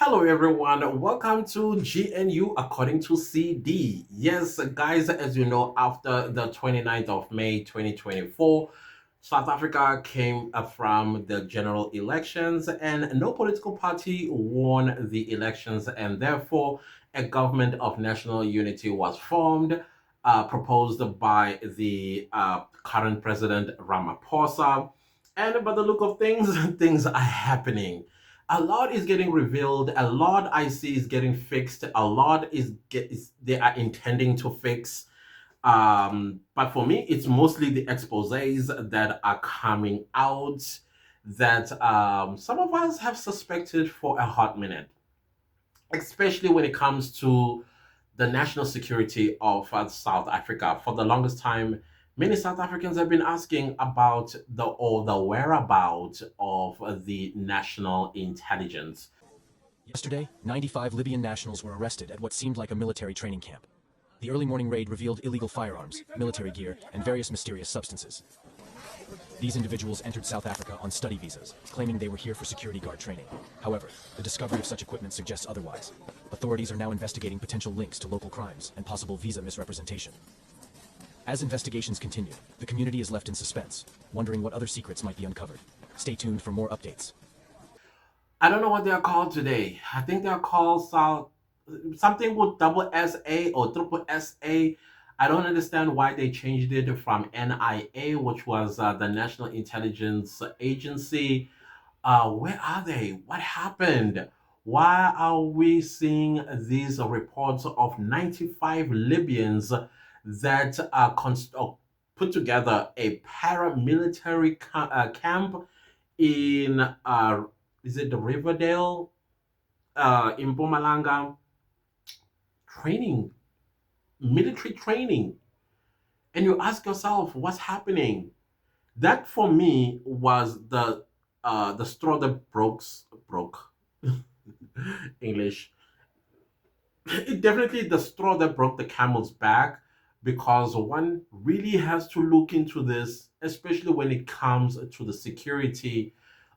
Hello, everyone. Welcome to GNU According to CD. Yes, guys, as you know, after the 29th of May 2024, South Africa came from the general elections, and no political party won the elections, and therefore, a government of national unity was formed, proposed by the current president Ramaphosa. And by the look of things, things are happening. A lot is getting revealed. A lot I see is getting fixed. A lot is they are intending to fix. But for me, it's mostly the exposés that are coming out that some of us have suspected for a hot minute, especially when it comes to the national security of South Africa. For the longest time, many South Africans have been asking about the whereabouts of the national intelligence. Yesterday, 95 Libyan nationals were arrested at what seemed like a military training camp. The early morning raid revealed illegal firearms, military gear, and various mysterious substances. These individuals entered South Africa on study visas, claiming they were here for security guard training. However, the discovery of such equipment suggests otherwise. Authorities are now investigating potential links to local crimes and possible visa misrepresentation. As investigations continue, the community is left in suspense, wondering what other secrets might be uncovered. Stay tuned for more updates. I don't know what they are called today. I think they are called something with double SA or triple SA. I don't understand why they changed it from NIA, which was the National Intelligence Agency. Where are they? What happened? Why are we seeing these reports of 95 Libyans that put together a paramilitary camp in is it the Riverdale in Mpumalanga, training, military training, and you ask yourself what's happening. That for me was the straw that broke English. It definitely the straw that broke the camel's back, because one really has to look into this, especially when it comes to the security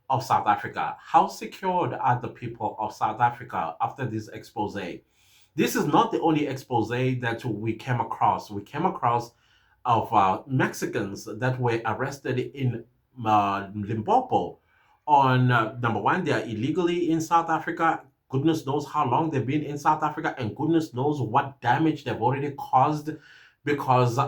of South Africa. How secured are the people of South Africa after this expose? This is not the only expose that we came across. We came across of Mexicans that were arrested in Limpopo. On number one, they are illegally in South Africa. Goodness knows how long they've been in South Africa, and goodness knows what damage they've already caused. Because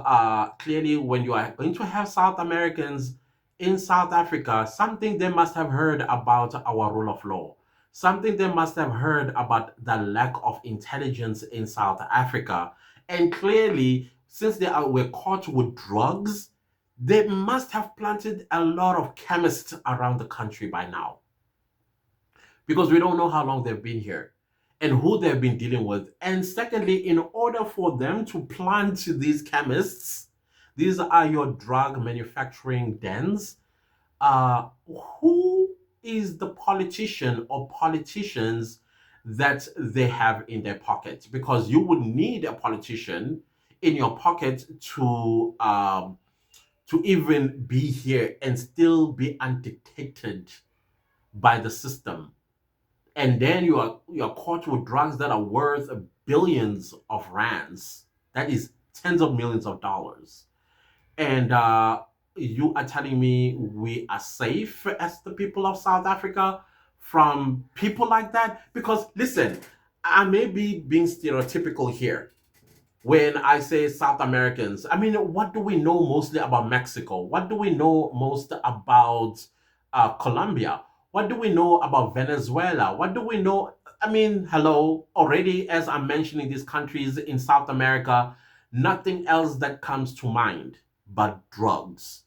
clearly, when you are going to have South Americans in South Africa, something they must have heard about our rule of law. Something they must have heard about the lack of intelligence in South Africa. And clearly, since were caught with drugs, they must have planted a lot of chemists around the country by now. Because we don't know how long they've been here and who they've been dealing with. And secondly, in order for them to plant these chemists, these are your drug manufacturing dens. Who is the politician or politicians that they have in their pocket? Because you would need a politician in your pocket to even be here and still be undetected by the system. And then you are caught with drugs that are worth billions of rands. That is tens of millions of dollars. And you are telling me we are safe as the people of South Africa from people like that? Because listen, I may be being stereotypical here when I say South Americans. I mean, what do we know mostly about Mexico? What do we know most about Colombia? What do we know about Venezuela? What do we know? I mean, hello, already as I'm mentioning these countries in South America, nothing else that comes to mind but drugs.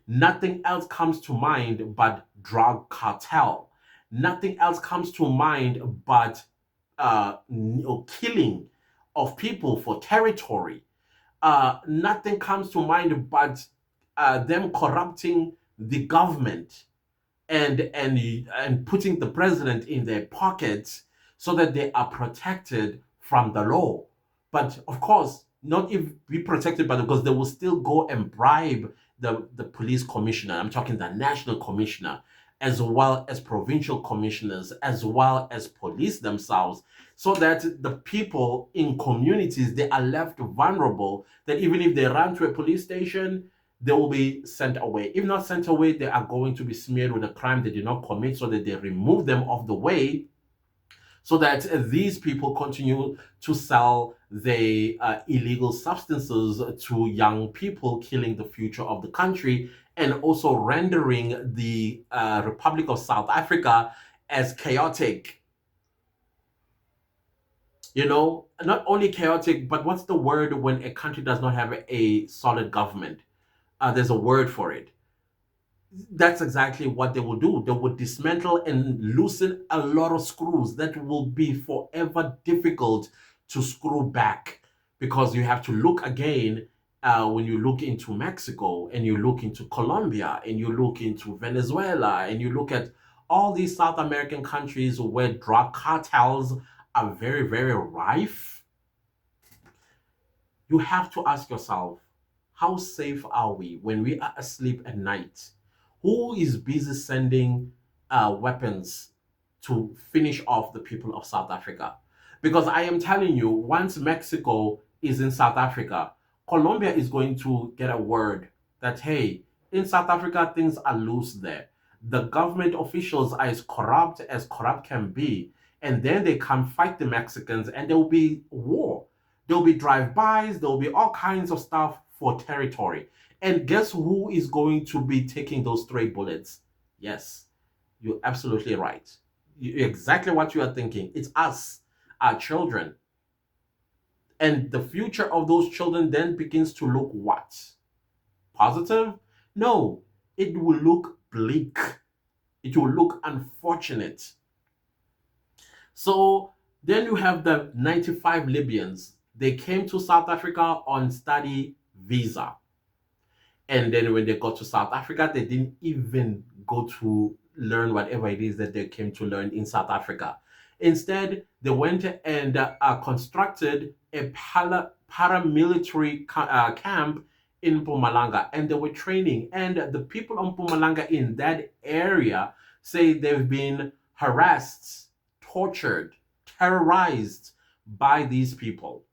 Nothing else comes to mind but drug cartel. Nothing else comes to mind but killing of people for territory. Nothing comes to mind but them corrupting the government and putting the president in their pockets so that they are protected from the law. But of course, not if be protected by because they will still go and bribe the police commissioner. I'm talking the national commissioner. as well as provincial commissioners, as well as police themselves, so that the people in communities, they are left vulnerable, that even if they run to a police station, they will be sent away. If not sent away, they are going to be smeared with a crime they did not commit, so that they remove them off the way, so that these people continue to sell the illegal substances to young people, killing the future of the country, and also rendering the Republic of South Africa as chaotic. You know, not only chaotic, but what's the word when a country does not have a solid government? There's a word for it. That's exactly what they will do. They will dismantle and loosen a lot of screws that will be forever difficult to screw back, because you have to look again when you look into Mexico, and you look into Colombia, and you look into Venezuela, and you look at all these South American countries where drug cartels are very, very rife. You have to ask yourself, how safe are we when we are asleep at night? Who is busy sending weapons to finish off the people of South Africa? Because I am telling you, once Mexico is in South Africa, Colombia is going to get a word that, hey, in South Africa, things are loose there. The government officials are as corrupt can be. And then they come fight the Mexicans, and there will be war. There'll be drive-bys, there'll be all kinds of stuff for territory. And guess who is going to be taking those stray bullets? Yes, you're absolutely right. Exactly what you are thinking. It's us, our children. And the future of those children then begins to look what? Positive? No, it will look bleak. It will look unfortunate. So then you have the 95 Libyans. They came to South Africa on study visa. And then when they got to South Africa, they didn't even go to learn whatever it is that they came to learn in South Africa. Instead, they went and constructed a paramilitary camp in Mpumalanga, and they were training. And the people of Mpumalanga in that area say they've been harassed, tortured, terrorized by these people.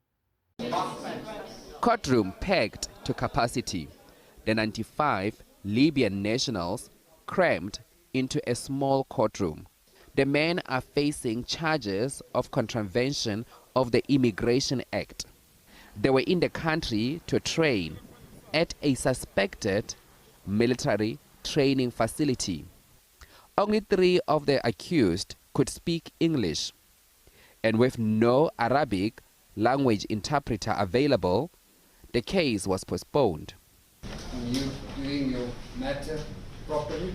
Courtroom packed to capacity. The 95 Libyan nationals crammed into a small courtroom. The men are facing charges of contravention of the Immigration Act. They were in the country to train at a suspected military training facility. Only 3 of the accused could speak English, and with no Arabic language interpreter available, the case was postponed. And you doing your matter properly.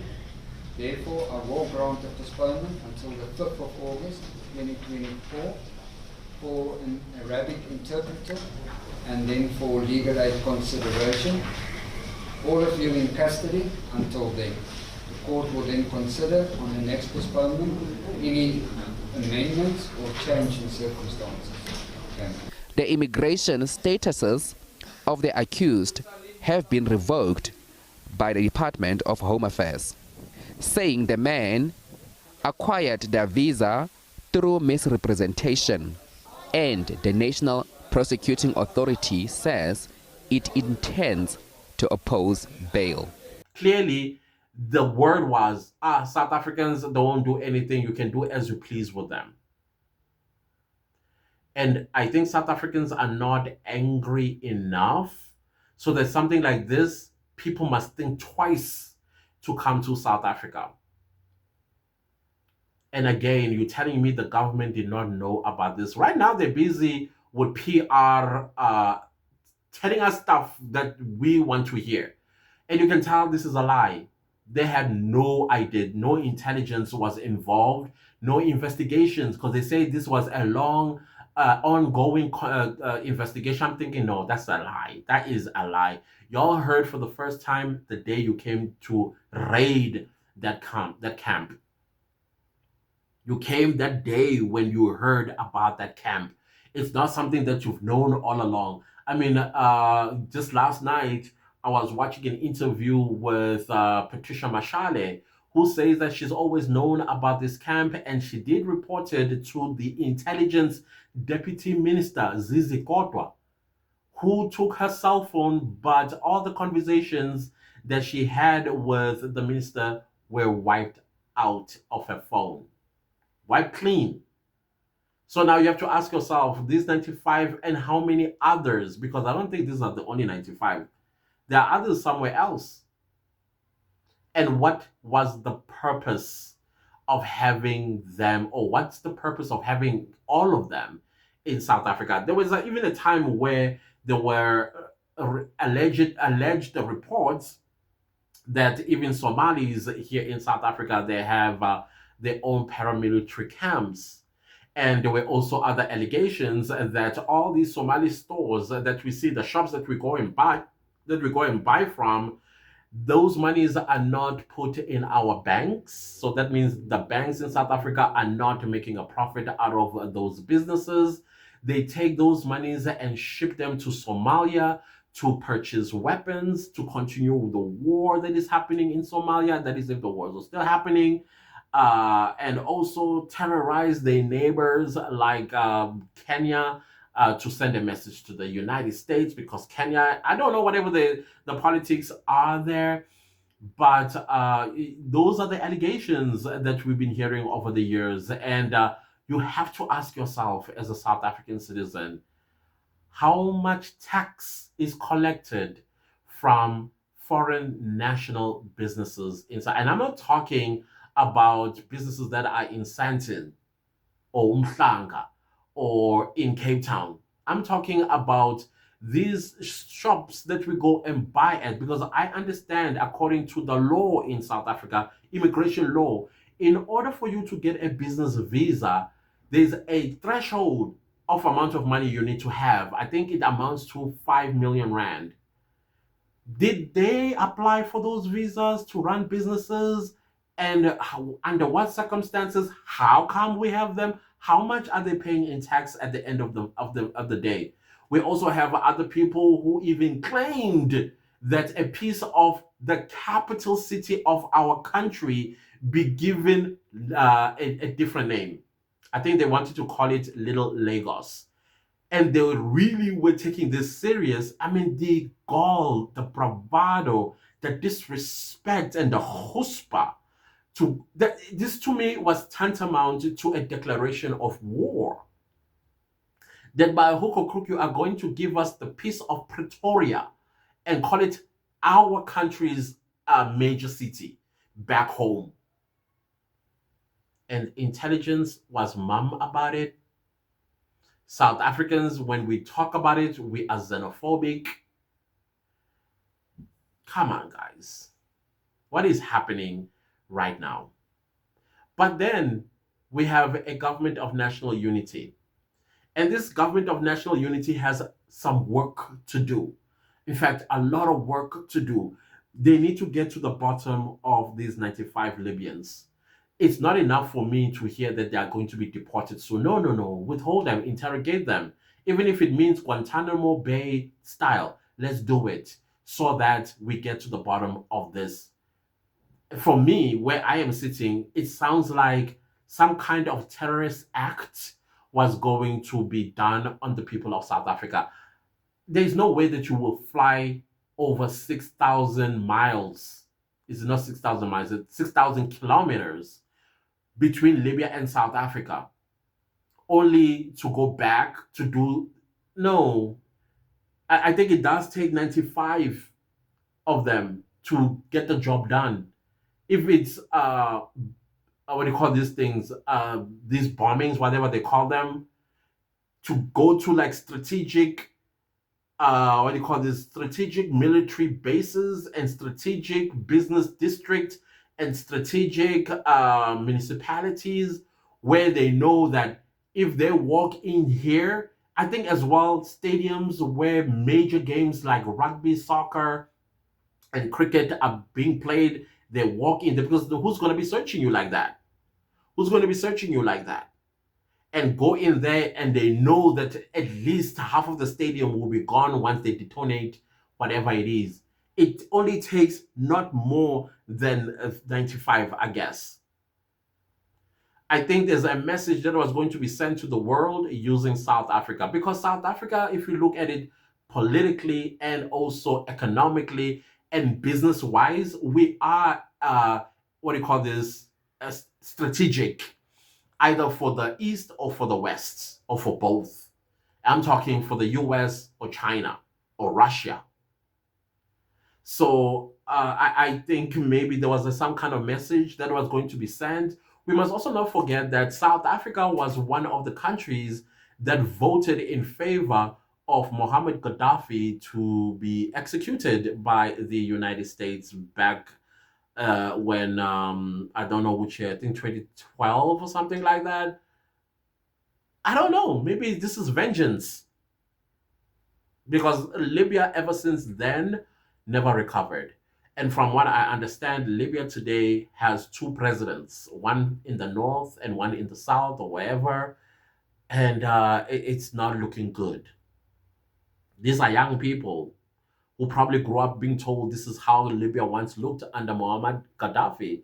Therefore, I will grant a postponement until the 5th of August 2024 for an Arabic interpreter and then for legal aid consideration. All of you in custody until then. The court will then consider on the next postponement any amendments or change in circumstances. Okay. The immigration statuses of the accused have been revoked by the Department of Home Affairs, saying the men acquired their visa through misrepresentation, and the National Prosecuting Authority says it intends to oppose bail. Clearly, the word was, South Africans don't do anything, you can do as you please with them. And I think South Africans are not angry enough. So that something like this, people must think twice to come to South Africa. And again, you're telling me the government did not know about this. Right now, they're busy with PR, telling us stuff that we want to hear. And you can tell this is a lie. They had no idea, no intelligence was involved, no investigations, because they say this was a long, ongoing investigation. I'm thinking, no, that's a lie. That is a lie. Y'all heard for the first time the day you came to raid that camp. You came that day when you heard about that camp. It's not something that you've known all along. I mean, just last night, I was watching an interview with Patricia Mashale, who says that she's always known about this camp, and she did report it to the intelligence deputy minister, Zizi Kotwa, who took her cell phone, but all the conversations that she had with the minister were wiped out of her phone, wiped clean. So now you have to ask yourself, these 95 and how many others, because I don't think these are the only 95. There are others somewhere else. And what was the purpose of having them, or what's the purpose of having all of them in South Africa? There was even a time where there were alleged reports that even Somalis here in South Africa, they have their own paramilitary camps. And there were also other allegations that all these Somali stores that we see, the shops that we go and buy from, those monies are not put in our banks. So that means the banks in South Africa are not making a profit out of those businesses. They take those monies and ship them to Somalia to purchase weapons, to continue the war that is happening in Somalia. That is, if the wars are still happening. And also terrorize their neighbors like Kenya, to send a message to the United States, because Kenya, I don't know whatever the politics are there, but those are the allegations that we've been hearing over the years. And you have to ask yourself, as a South African citizen, how much tax is collected from foreign national businesses inside? And I'm not talking about businesses that are in Sandton or Umhlanga or in Cape Town. I'm talking about these shops that we go and buy at, because I understand, according to the law in South Africa, immigration law, in order for you to get a business visa, there's a threshold of amount of money you need to have. I think it amounts to 5 million rand. Did they apply for those visas to run businesses? And under what circumstances? How come we have them? How much are they paying in tax at the end of the day? We also have other people who even claimed that a piece of the capital city of our country be given a different name. I think they wanted to call it Little Lagos. And they really were taking this serious. I mean, the gall, the bravado, the disrespect, and the chutzpah this to me was tantamount to a declaration of war. That by hook or crook you are going to give us the piece of Pretoria and call it our country's major city back home. And intelligence was mum about it. South Africans, when we talk about it, we are xenophobic. Come on, guys. What is happening right now? But then we have a government of national unity. And this government of national unity has some work to do. In fact, a lot of work to do. They need to get to the bottom of these 95 Libyans. It's not enough for me to hear that they are going to be deported soon. No, no, no. Withhold them, interrogate them. Even if it means Guantanamo Bay style, let's do it so that we get to the bottom of this. For me, where I am sitting, it sounds like some kind of terrorist act was going to be done on the people of South Africa. There's no way that you will fly over 6,000 miles. It's not 6,000 miles, it's 6,000 kilometers between Libya and South Africa, only to go back to do. No, I think it does take 95 of them to get the job done. If it's what do you call these things, these bombings, whatever they call them, to go to like strategic what do you call this, strategic military bases and strategic business districts and strategic municipalities, where they know that if they walk in here, I think as well stadiums where major games like rugby, soccer, and cricket are being played, they walk in there, because who's going to be searching you like that? Who's going to be searching you like that? And go in there and they know that at least half of the stadium will be gone once they detonate whatever it is. It only takes not more than 95, I guess. I think there's a message that was going to be sent to the world using South Africa, because South Africa, if you look at it politically and also economically and business wise, we are what do you call this? Strategic, either for the East or for the West or for both. I'm talking for the US or China or Russia. So I think maybe there was some kind of message that was going to be sent. We must also not forget that South Africa was one of the countries that voted in favor of Mohammed Gaddafi to be executed by the United States back when I don't know which year, I think 2012 or something like that. I don't know. Maybe this is vengeance, because Libya, ever since then, never recovered. And from what I understand, Libya today has two presidents, one in the north and one in the south or wherever, and it's not looking good. These are young people who probably grew up being told this is how Libya once looked under Muammar Gaddafi,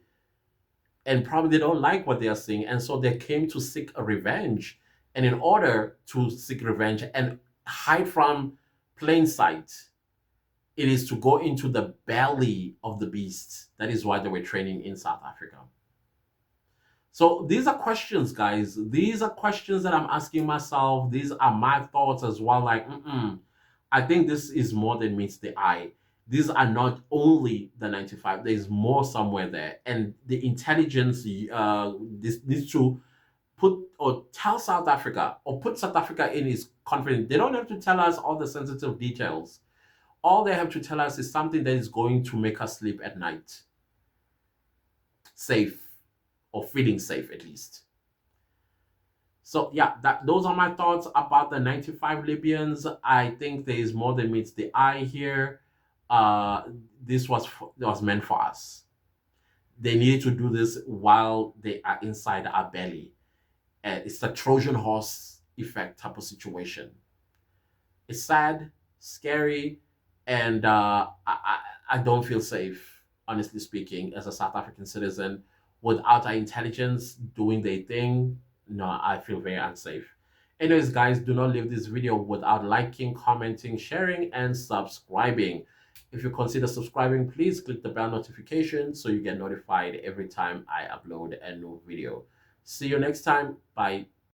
and probably they don't like what they are seeing, and so they came to seek a revenge. And in order to seek revenge and hide from plain sight, it is to go into the belly of the beast. That is why they were training in South Africa. So these are questions, guys. These are questions that I'm asking myself. These are my thoughts as well. Like, I think this is more than meets the eye. These are not only the 95. There's more somewhere there, and the intelligence. This needs to put or tell South Africa or put South Africa in his confidence. They don't have to tell us all the sensitive details. All they have to tell us is something that is going to make us sleep at night safe, or feeling safe at least. So yeah, those are my thoughts about the 95 Libyans. I think there is more than meets the eye here. Uh, that was meant for us. They needed to do this while they are inside our belly. It's the Trojan horse effect type of situation. It's sad, scary, and I don't feel safe, honestly speaking, as a South African citizen. Without our intelligence doing their thing, no, I feel very unsafe. Anyways, guys, do not leave this video without liking, commenting, sharing, and subscribing. If you consider subscribing, please click the bell notification so you get notified every time I upload a new video. See you next time. Bye.